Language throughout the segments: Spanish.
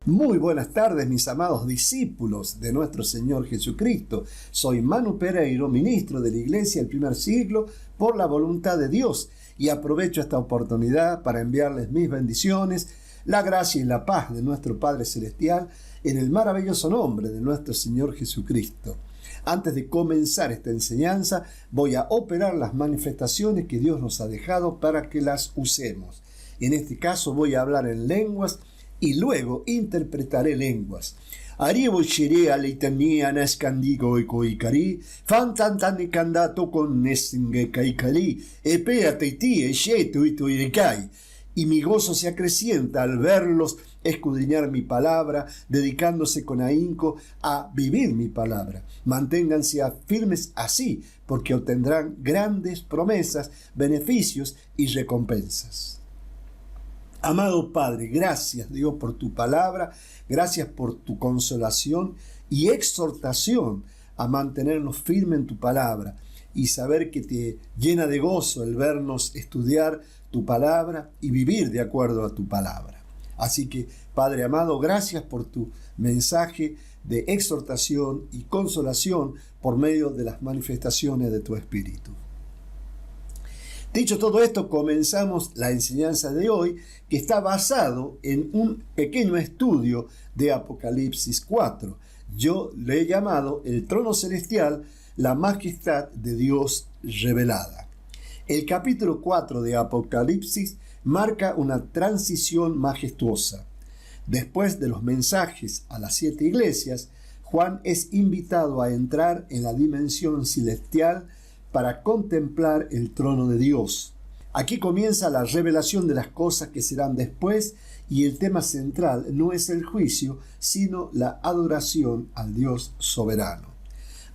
Muy buenas tardes, mis amados discípulos de nuestro Señor Jesucristo. Soy Manu Pereiro, ministro de la Iglesia del primer siglo, por la voluntad de Dios, y aprovecho esta oportunidad para enviarles mis bendiciones, la gracia y la paz de nuestro Padre Celestial, en el maravilloso nombre de nuestro Señor Jesucristo. Antes de comenzar esta enseñanza, voy a operar las manifestaciones que Dios nos ha dejado para que las usemos. En este caso voy a hablar en lenguas y luego interpretaré lenguas. Aribo chere aleitania nascandigo ecoicari, fantantani candato con nesinge caicali, epeateti eshetu itoirecai. Y mi gozo se acrecienta al verlos escudriñar mi palabra, dedicándose con ahínco a vivir mi palabra. Manténganse firmes así, porque obtendrán grandes promesas, beneficios y recompensas. Amado Padre, gracias Dios por tu palabra, gracias por tu consolación y exhortación a mantenernos firmes en tu palabra y saber que te llena de gozo el vernos estudiar tu palabra y vivir de acuerdo a tu palabra. Así que, Padre amado, gracias por tu mensaje de exhortación y consolación por medio de las manifestaciones de tu Espíritu. Dicho todo esto, comenzamos la enseñanza de hoy, que está basado en un pequeño estudio de Apocalipsis 4. Yo le he llamado el trono celestial, la majestad de Dios revelada. El capítulo 4 de Apocalipsis marca una transición majestuosa. Después de los mensajes a las 7 iglesias, Juan es invitado a entrar en la dimensión celestial para contemplar el trono de Dios. Aquí comienza la revelación de las cosas que serán después, y el tema central no es el juicio, sino la adoración al Dios soberano.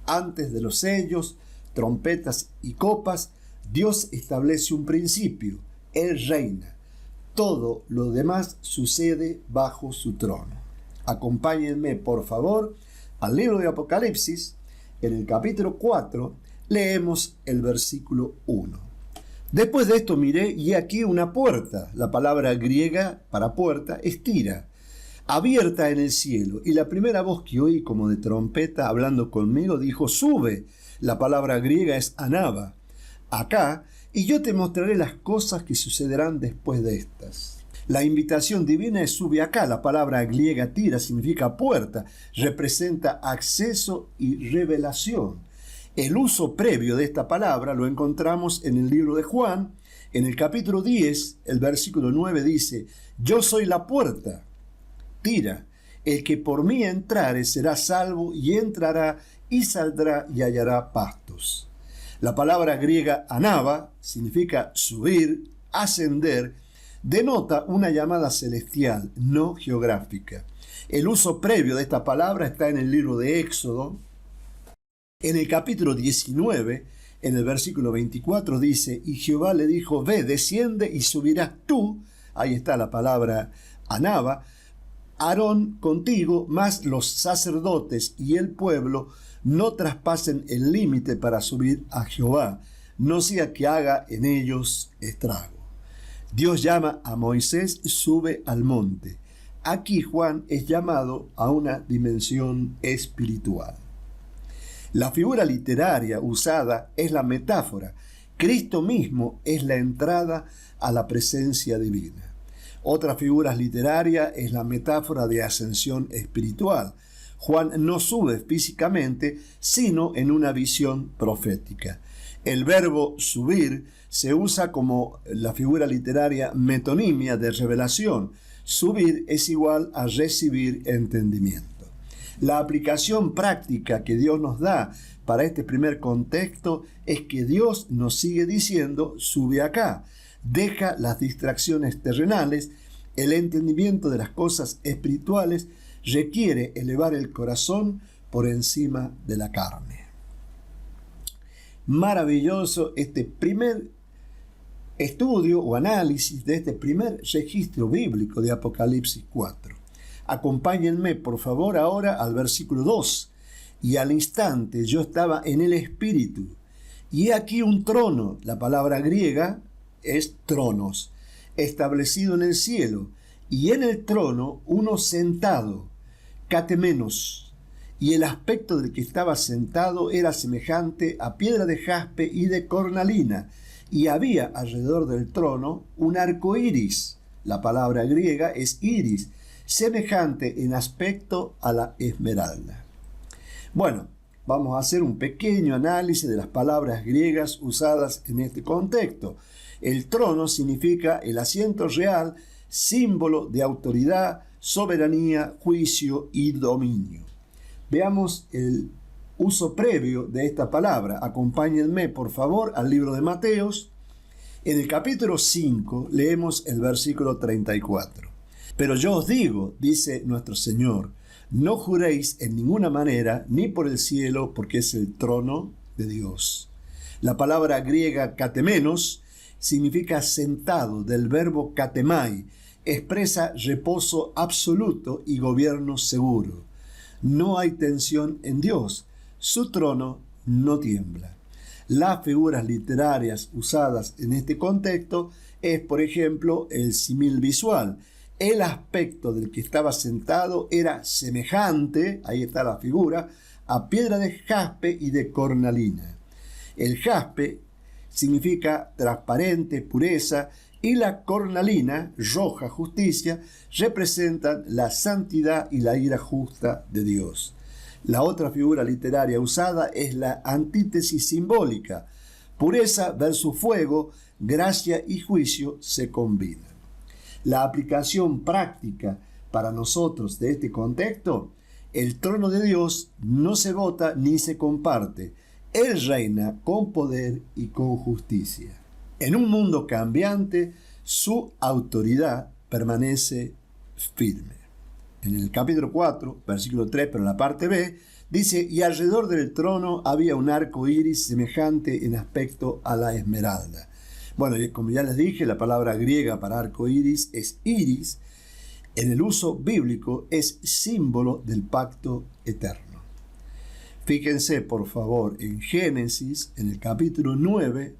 Antes de los sellos, trompetas y copas, Dios establece un principio: Él reina. Todo lo demás sucede bajo su trono. Acompáñenme, por favor, al libro de Apocalipsis. En el capítulo 4, leemos el versículo 1. Después de esto miré, y aquí una puerta. La palabra griega para puerta es tira, abierta en el cielo. Y la primera voz que oí, como de trompeta, hablando conmigo, dijo: sube. La palabra griega es anaba. Acá, y yo te mostraré las cosas que sucederán después de estas. La invitación divina es sube acá. La palabra griega tira significa puerta, representa acceso y revelación. El uso previo de esta palabra lo encontramos en el libro de Juan. En el capítulo 10, el versículo 9 dice: yo soy la puerta, tira, el que por mí entrare será salvo, y entrará y saldrá y hallará pastos. La palabra griega anaba significa subir, ascender, denota una llamada celestial, no geográfica. El uso previo de esta palabra está en el libro de Éxodo. En el capítulo 19, en el versículo 24 dice: y Jehová le dijo: ve, desciende y subirás tú, ahí está la palabra anaba, Aarón contigo, mas los sacerdotes y el pueblo no traspasen el límite para subir a Jehová, no sea que haga en ellos estrago. Dios llama a Moisés: sube al monte. Aquí Juan es llamado a una dimensión espiritual. La figura literaria usada es la metáfora. Cristo mismo es la entrada a la presencia divina. Otra figura literaria es la metáfora de ascensión espiritual. Juan no sube físicamente, sino en una visión profética. El verbo subir se usa como la figura literaria metonimia de revelación. Subir es igual a recibir entendimiento. La aplicación práctica que Dios nos da para este primer contexto es que Dios nos sigue diciendo: sube acá, deja las distracciones terrenales. El entendimiento de las cosas espirituales requiere elevar el corazón por encima de la carne. Maravilloso este primer estudio o análisis de este primer registro bíblico de Apocalipsis 4. Acompáñenme, por favor, ahora al versículo 2. Y al instante yo estaba en el Espíritu, y he aquí un trono. La palabra griega es tronos, establecido en el cielo, y en el trono uno sentado, catemenos, y el aspecto del que estaba sentado era semejante a piedra de jaspe y de cornalina, y había alrededor del trono un arco iris. La palabra griega es iris, semejante en aspecto a la esmeralda. Bueno, vamos a hacer un pequeño análisis de las palabras griegas usadas en este contexto. El trono significa el asiento real, símbolo de autoridad, soberanía, juicio y dominio. Veamos el uso previo de esta palabra. Acompáñenme, por favor, al libro de Mateos. En el capítulo 5 leemos el versículo 34. Pero yo os digo, dice nuestro Señor, no juréis en ninguna manera, ni por el cielo, porque es el trono de Dios. La palabra griega katemenos significa sentado, del verbo katemai, expresa reposo absoluto y gobierno seguro. No hay tensión en Dios, su trono no tiembla. Las figuras literarias usadas en este contexto es, por ejemplo, el símil visual. El aspecto del que estaba sentado era semejante, ahí está la figura, a piedra de jaspe y de cornalina. El jaspe significa transparente, pureza, y la cornalina, roja, justicia, representan la santidad y la ira justa de Dios. La otra figura literaria usada es la antítesis simbólica. Pureza versus fuego, gracia y juicio se combinan. La aplicación práctica para nosotros de este contexto: el trono de Dios no se vota ni se comparte. Él reina con poder y con justicia. En un mundo cambiante, su autoridad permanece firme. En el capítulo 4, versículo 3, pero en la parte B, dice: y alrededor del trono había un arco iris semejante en aspecto a la esmeralda. Bueno, como ya les dije, la palabra griega para arco iris es iris. En el uso bíblico es símbolo del pacto eterno. Fíjense, por favor, en Génesis, en el capítulo 9,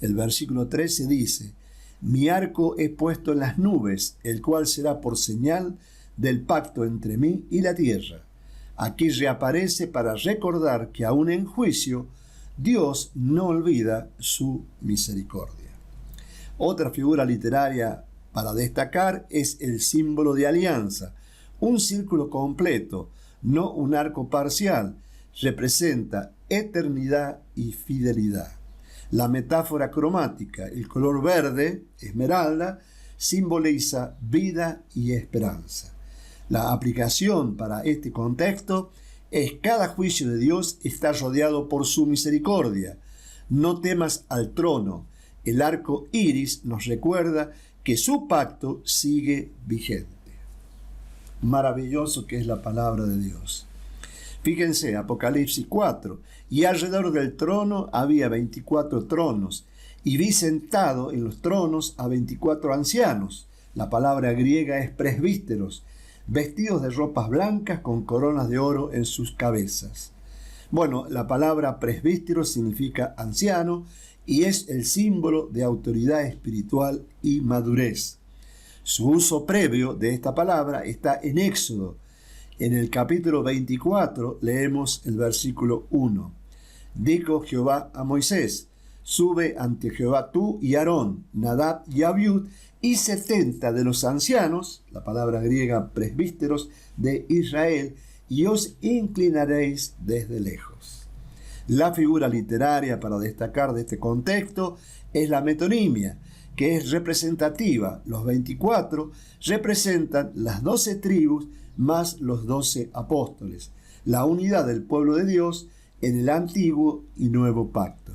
el versículo 13 dice: mi arco he puesto en las nubes, el cual será por señal del pacto entre mí y la tierra. Aquí reaparece para recordar que aún en juicio, Dios no olvida su misericordia. Otra figura literaria para destacar es el símbolo de alianza, un círculo completo, no un arco parcial. Representa eternidad y fidelidad. La metáfora cromática, el color verde, esmeralda, simboliza vida y esperanza. La aplicación para este contexto es: cada juicio de Dios está rodeado por su misericordia. No temas al trono. El arco iris nos recuerda que su pacto sigue vigente. Maravilloso que es la palabra de Dios. Fíjense, Apocalipsis 4, y alrededor del trono había 24 tronos, y vi sentado en los tronos a 24 ancianos. La palabra griega es presbíteros, vestidos de ropas blancas con coronas de oro en sus cabezas. Bueno, la palabra presbítero significa anciano y es el símbolo de autoridad espiritual y madurez. Su uso previo de esta palabra está en Éxodo. En el capítulo 24 leemos el versículo 1. Dijo Jehová a Moisés: sube ante Jehová tú y Aarón, Nadab y Abiud, y 70 de los ancianos, la palabra griega presbíteros, de Israel, y os inclinaréis desde lejos. La figura literaria para destacar de este contexto es la metonimia, que es representativa. Los 24 representan las 12 tribus más los 12 apóstoles, la unidad del pueblo de Dios en el antiguo y nuevo pacto.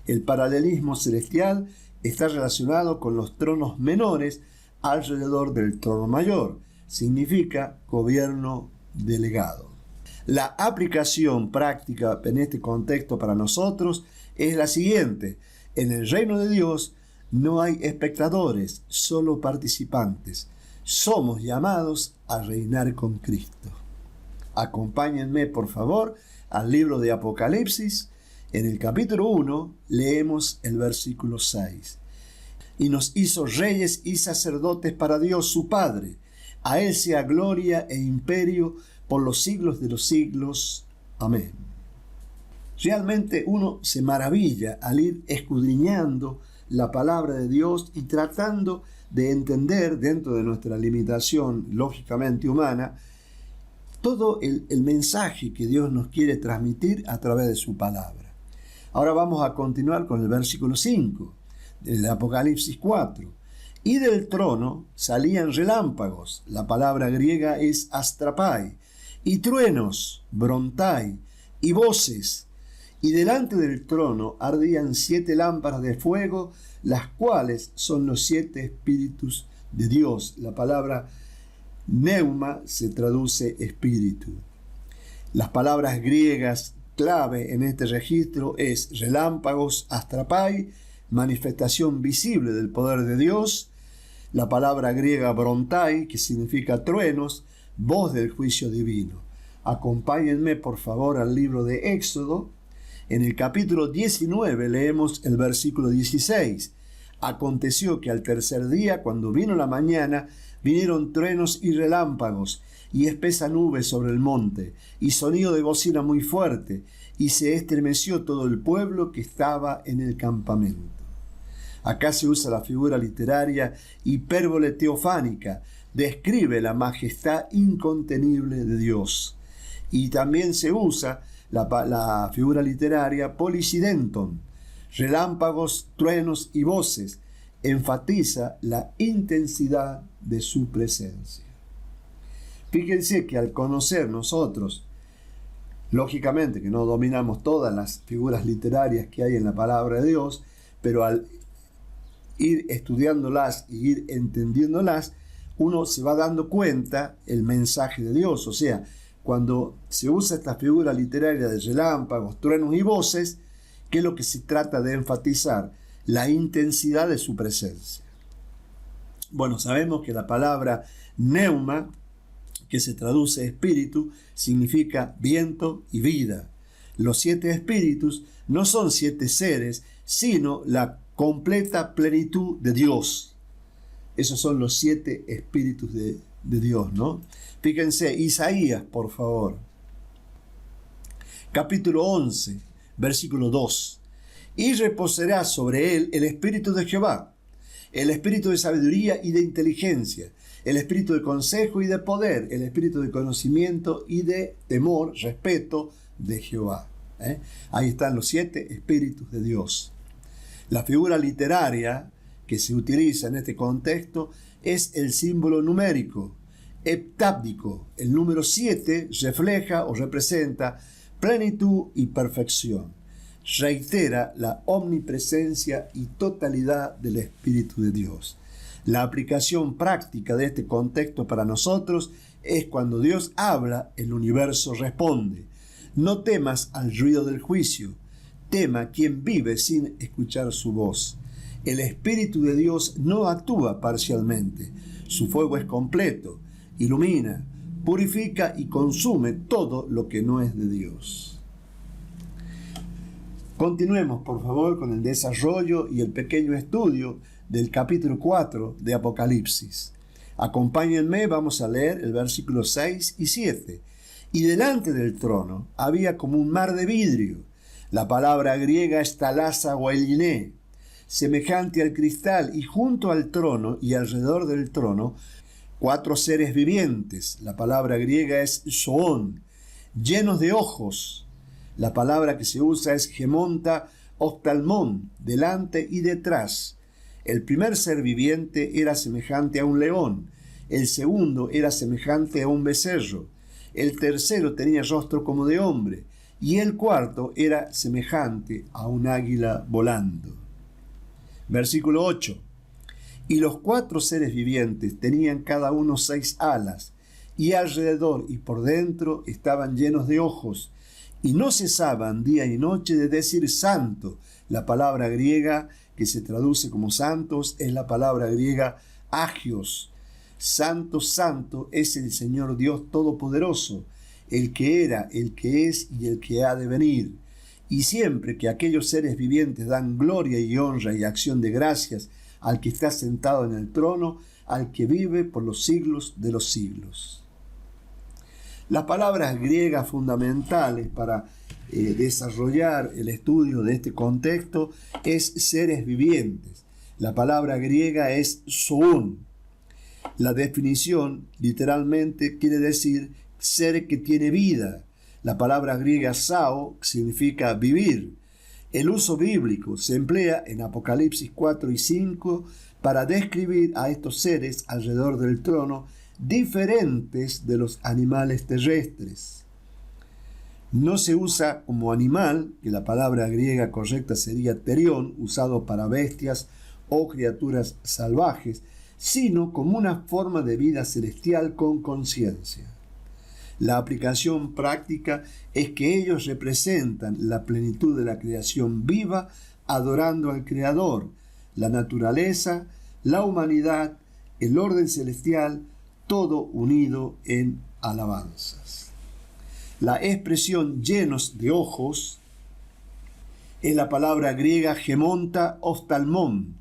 El paralelismo celestial está relacionado con los tronos menores alrededor del trono mayor. Significa gobierno delegado. La aplicación práctica en este contexto para nosotros es la siguiente: en el reino de Dios no hay espectadores, solo participantes. Somos llamados a reinar con Cristo. Acompáñenme, por favor, al libro de Apocalipsis. En el capítulo 1 leemos el versículo 6. Y nos hizo reyes y sacerdotes para Dios su Padre. A Él sea gloria e imperio por los siglos de los siglos. Amén. Realmente uno se maravilla al ir escudriñando la palabra de Dios y tratando de entender, dentro de nuestra limitación lógicamente humana, todo el mensaje que Dios nos quiere transmitir a través de su palabra. Ahora vamos a continuar con el versículo 5 del Apocalipsis 4. Y del trono salían relámpagos, la palabra griega es astrapai, y truenos, brontai, y voces. Y delante del trono ardían 7 lámparas de fuego, las cuales son los 7 espíritus de Dios. La palabra Neuma se traduce espíritu. Las palabras griegas clave en este registro es relámpagos, astrapai, manifestación visible del poder de Dios. La palabra griega brontai, que significa truenos, voz del juicio divino. Acompáñenme por favor al libro de Éxodo. En el capítulo 19 leemos el versículo 16. Aconteció que al tercer día, cuando vino la mañana, vinieron truenos y relámpagos, y espesa nube sobre el monte, y sonido de bocina muy fuerte, y se estremeció todo el pueblo que estaba en el campamento. Acá se usa la figura literaria hipérbole teofánica, describe la majestad incontenible de Dios. Y también se usa la figura literaria polisidenton, relámpagos, truenos y voces, enfatiza la intensidad de su presencia. Fíjense que al conocer nosotros, lógicamente que no dominamos todas las figuras literarias que hay en la palabra de Dios, pero al ir estudiándolas y ir entendiéndolas, uno se va dando cuenta el mensaje de Dios. O sea, cuando se usa esta figura literaria de relámpagos, truenos y voces, ¿qué es lo que se trata de enfatizar? La intensidad de su presencia. Bueno, sabemos que la palabra neuma, que se traduce espíritu, significa viento y vida. Los 7 espíritus no son 7 seres, sino la completa plenitud de Dios. Esos son los 7 espíritus de Dios, ¿no? Fíjense, Isaías, por favor. Capítulo 11, versículo 2. Y reposará sobre él el espíritu de Jehová, el espíritu de sabiduría y de inteligencia, el espíritu de consejo y de poder, el espíritu de conocimiento y de temor, respeto de Jehová. Ahí están los 7 espíritus de Dios. La figura literaria que se utiliza en este contexto es el símbolo numérico, heptápdico. El número 7 refleja o representa plenitud y perfección. Reitera la omnipresencia y totalidad del Espíritu de Dios. La aplicación práctica de este contexto para nosotros es cuando Dios habla, el universo responde. No temas al ruido del juicio, tema quien vive sin escuchar su voz. El Espíritu de Dios no actúa parcialmente, su fuego es completo, ilumina, purifica y consume todo lo que no es de Dios. Continuemos, por favor, con el desarrollo y el pequeño estudio del capítulo 4 de Apocalipsis. Acompáñenme, vamos a leer el versículo 6 y 7. Y delante del trono había como un mar de vidrio. La palabra griega es thalassa o eliné, semejante al cristal, y junto al trono y alrededor del trono 4 seres vivientes. La palabra griega es zoon, llenos de ojos. La palabra que se usa es gemonta oftalmón, delante y detrás. El primer ser viviente era semejante a un león, el segundo era semejante a un becerro, el tercero tenía rostro como de hombre, y el cuarto era semejante a un águila volando. Versículo 8. Y los 4 seres vivientes tenían cada uno 6 alas, y alrededor y por dentro estaban llenos de ojos, y no cesaban día y noche de decir santo. La palabra griega que se traduce como santos es la palabra griega agios. Santo, santo es el Señor Dios Todopoderoso, el que era, el que es y el que ha de venir. Y siempre que aquellos seres vivientes dan gloria y honra y acción de gracias al que está sentado en el trono, al que vive por los siglos de los siglos. Las palabras griegas fundamentales para desarrollar el estudio de este contexto es seres vivientes. La palabra griega es zoon. La definición literalmente quiere decir ser que tiene vida. La palabra griega sao significa vivir. El uso bíblico se emplea en Apocalipsis 4 y 5 para describir a estos seres alrededor del trono diferentes de los animales terrestres. No se usa como animal, que la palabra griega correcta sería terión, usado para bestias o criaturas salvajes, sino como una forma de vida celestial con conciencia. La aplicación práctica es que ellos representan la plenitud de la creación viva, adorando al Creador, la naturaleza, la humanidad, el orden celestial, todo unido en alabanzas. La expresión llenos de ojos es la palabra griega gemonta oftalmón,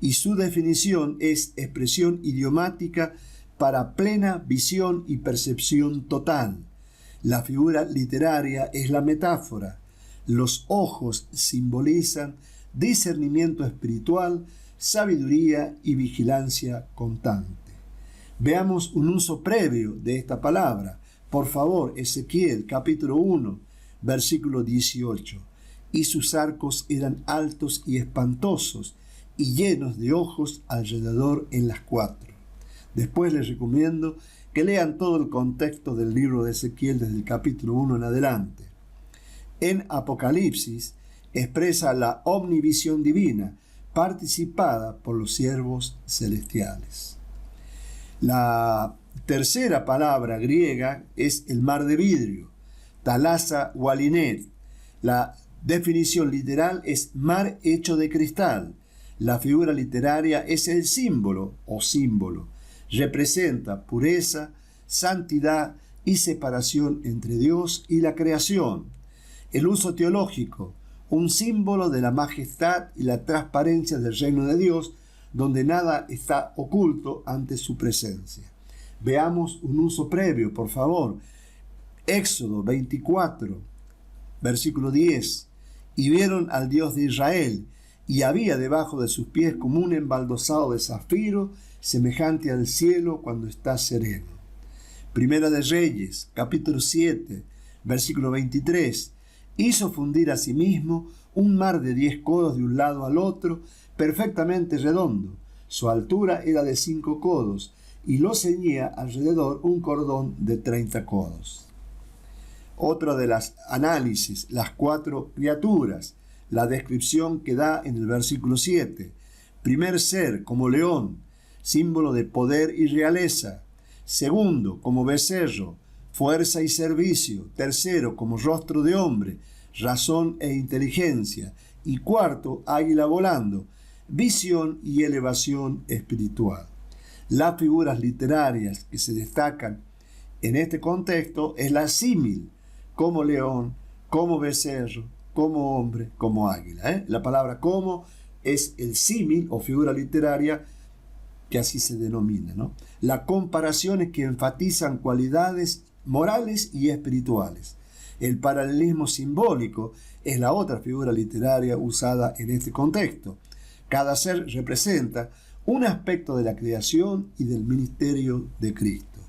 y su definición es expresión idiomática para plena visión y percepción total. La figura literaria es la metáfora. Los ojos simbolizan discernimiento espiritual, sabiduría y vigilancia constante. Veamos un uso previo de esta palabra. Por favor, Ezequiel capítulo 1, versículo 18. Y sus arcos eran altos y espantosos, y llenos de ojos alrededor en las cuatro. Después les recomiendo que lean todo el contexto del libro de Ezequiel desde el capítulo 1 en adelante. En Apocalipsis expresa la omnivisión divina, participada por los siervos celestiales. La tercera palabra griega es el mar de vidrio, Thalassa Walinet. La definición literal es mar hecho de cristal. La figura literaria es el símbolo o símbolo. Representa pureza, santidad y separación entre Dios y la creación. El uso teológico, un símbolo de la majestad y la transparencia del reino de Dios, donde nada está oculto ante su presencia. Veamos un uso previo, por favor. Éxodo 24, versículo 10. Y vieron al Dios de Israel, y había debajo de sus pies como un embaldosado de zafiro, semejante al cielo cuando está sereno. Primera de Reyes, capítulo 7, versículo 23. Hizo fundir a sí mismo un mar de 10 codos de un lado al otro, perfectamente redondo. Su altura era de 5 codos, y lo ceñía alrededor un cordón de 30 codos. Otra de las análisis, las 4 criaturas. La descripción que da en el versículo 7. Primer ser, como león, símbolo de poder y realeza. Segundo, como becerro, fuerza y servicio. Tercero, como rostro de hombre, razón e inteligencia. Y cuarto, águila volando, visión y elevación espiritual. Las figuras literarias que se destacan en este contexto es la símil, como león, como becerro, como hombre, como águila. La palabra como es el símil o figura literaria que así se denomina, ¿no? Las comparaciones que enfatizan cualidades morales y espirituales. El paralelismo simbólico es la otra figura literaria usada en este contexto. Cada ser representa un aspecto de la creación y del ministerio de Cristo.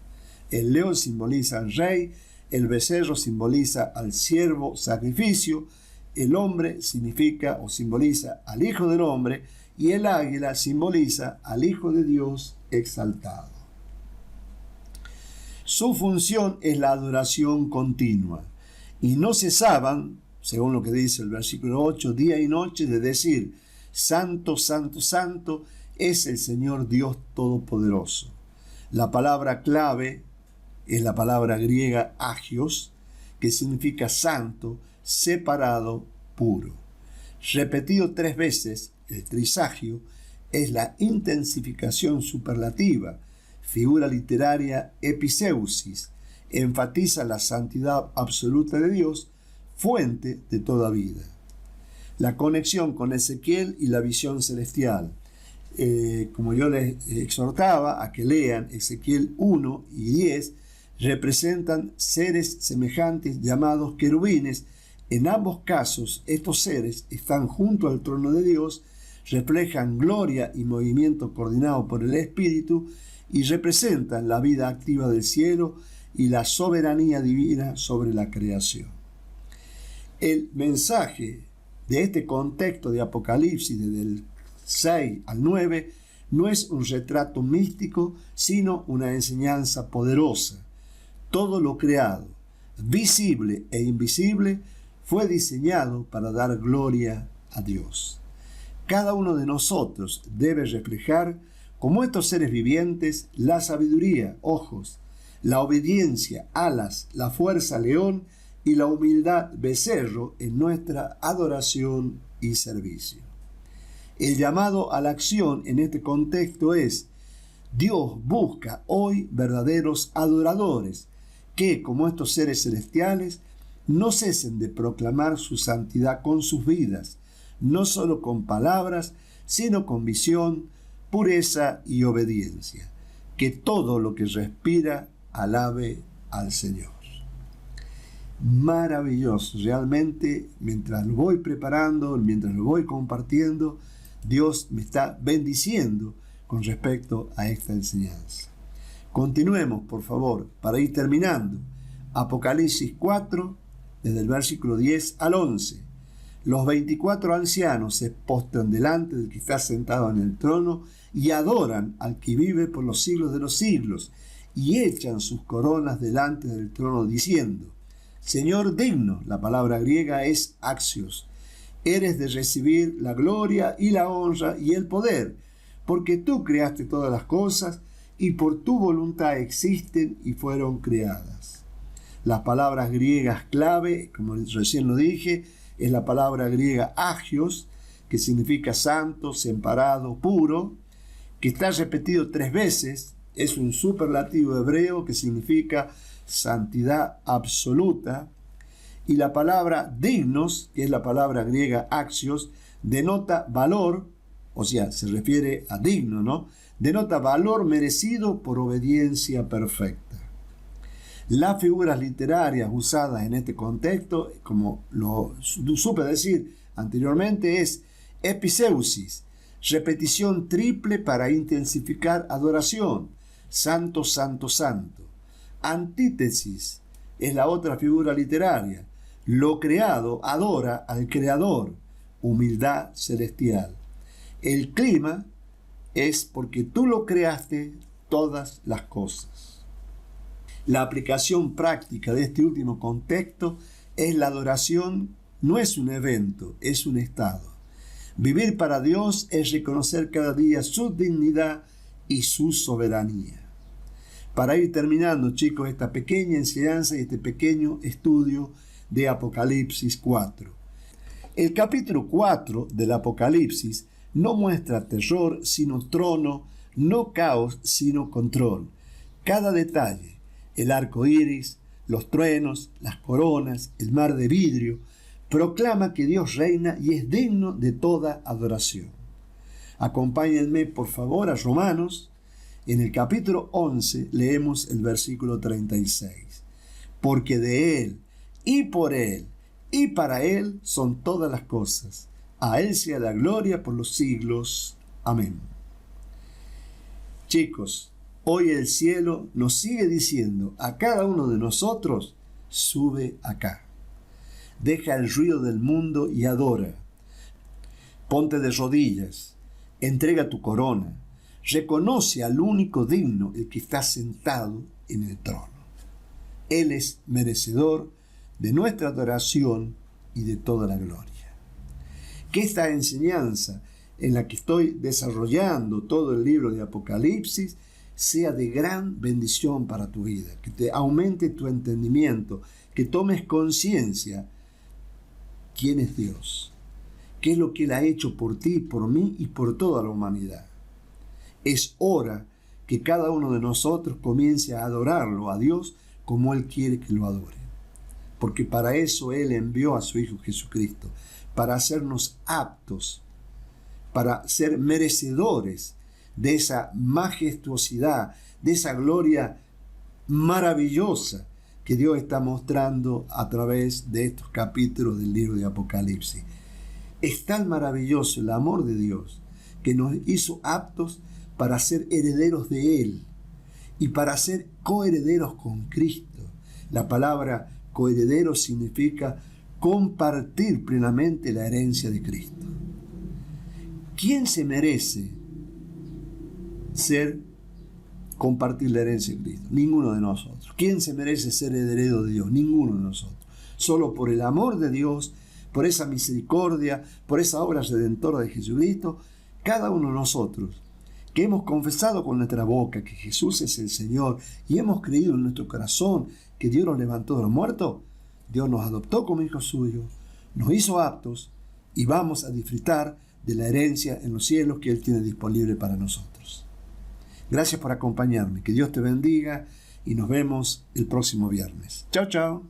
El león simboliza al rey, el becerro simboliza al siervo sacrificio, el hombre significa o simboliza al Hijo del Hombre y el águila simboliza al Hijo de Dios exaltado. Su función es la adoración continua y no cesaban, según lo que dice el versículo 8, día y noche de decir: Santo, Santo, Santo es el Señor Dios Todopoderoso. La palabra clave es la palabra griega agios, que significa santo, separado, puro. Repetido 3 veces, el trisagio es la intensificación superlativa, figura literaria episeusis, enfatiza la santidad absoluta de Dios, fuente de toda vida. La conexión con Ezequiel y la visión celestial. como yo les exhortaba a que lean Ezequiel 1 y 10, representan seres semejantes llamados querubines. En ambos casos, estos seres están junto al trono de Dios, reflejan gloria y movimiento coordinado por el Espíritu y representan la vida activa del cielo y la soberanía divina sobre la creación. El mensaje de este contexto de Apocalipsis, desde el 6 al 9, no es un retrato místico, sino una enseñanza poderosa. Todo lo creado, visible e invisible, fue diseñado para dar gloria a Dios. Cada uno de nosotros debe reflejar, como estos seres vivientes, la sabiduría, ojos, la obediencia, alas, la fuerza, león, y la humildad, becerro, en nuestra adoración y servicio. El llamado a la acción en este contexto es: Dios busca hoy verdaderos adoradores que, como estos seres celestiales, no cesen de proclamar su santidad con sus vidas, no solo con palabras, sino con visión, pureza y obediencia. Que todo lo que respira alabe al Señor. Maravilloso, realmente, mientras lo voy preparando, mientras lo voy compartiendo, Dios me está bendiciendo con respecto a esta enseñanza. Continuemos, por favor, para ir terminando. Apocalipsis 4, desde el versículo 10 al 11. Los 24 ancianos se postran delante del que está sentado en el trono y adoran al que vive por los siglos de los siglos, y echan sus coronas delante del trono diciendo: Señor digno, la palabra griega es axios, eres de recibir la gloria y la honra y el poder, porque tú creaste todas las cosas y por tu voluntad existen y fueron creadas. Las palabras griegas clave, como recién lo dije, es la palabra griega agios, que significa santo, separado, puro, que está repetido 3 veces, es un superlativo hebreo que significa santidad absoluta, y la palabra dignos, que es la palabra griega axios, denota valor, o sea, se refiere a digno, ¿no? Denota valor merecido por obediencia perfecta. Las figuras literarias usadas en este contexto, como lo supe decir anteriormente, es episeusis, repetición triple para intensificar adoración, santo, santo, santo. Antítesis es la otra figura literaria. Lo creado adora al creador, humildad celestial. El clima es porque tú lo creaste todas las cosas. La aplicación práctica de este último contexto es la adoración, no es un evento, es un estado. Vivir para Dios es reconocer cada día su dignidad y su soberanía. Para ir terminando, chicos, esta pequeña enseñanza y este pequeño estudio de Apocalipsis 4. El capítulo 4 del Apocalipsis no muestra terror, sino trono, no caos, sino control. Cada detalle, el arco iris, los truenos, las coronas, el mar de vidrio, proclama que Dios reina y es digno de toda adoración. Acompáñenme, por favor, a Romanos. En el capítulo 11 leemos el versículo 36. Porque de Él, y por Él, y para Él son todas las cosas. A Él sea la gloria por los siglos. Amén. Chicos, hoy el cielo nos sigue diciendo a cada uno de nosotros: sube acá. Deja el ruido del mundo y adora. Ponte de rodillas, entrega tu corona, reconoce al único digno, el que está sentado en el trono. Él es merecedor de nuestra adoración y de toda la gloria. Que esta enseñanza en la que estoy desarrollando todo el libro de Apocalipsis sea de gran bendición para tu vida, que te aumente tu entendimiento, que tomes conciencia quién es Dios, qué es lo que Él ha hecho por ti, por mí y por toda la humanidad. Es hora que cada uno de nosotros comience a adorarlo a Dios como Él quiere que lo adore, porque para eso Él envió a su Hijo Jesucristo, para hacernos aptos para ser merecedores de esa majestuosidad, de esa gloria maravillosa que Dios está mostrando a través de estos capítulos del libro de Apocalipsis. Es tan maravilloso el amor de Dios que nos hizo aptos para ser herederos de Él y para ser coherederos con Cristo. La palabra coheredero significa compartir plenamente la herencia de Cristo. ¿Quién se merece compartir la herencia de Cristo? Ninguno de nosotros. ¿Quién se merece ser heredero de Dios? Ninguno de nosotros. Solo por el amor de Dios, por esa misericordia, por esa obra redentora de Jesucristo, cada uno de nosotros que hemos confesado con nuestra boca que Jesús es el Señor y hemos creído en nuestro corazón que Dios nos levantó de los muertos, Dios nos adoptó como hijos suyos, nos hizo aptos y vamos a disfrutar de la herencia en los cielos que Él tiene disponible para nosotros. Gracias por acompañarme, que Dios te bendiga y nos vemos el próximo viernes. Chao, chao.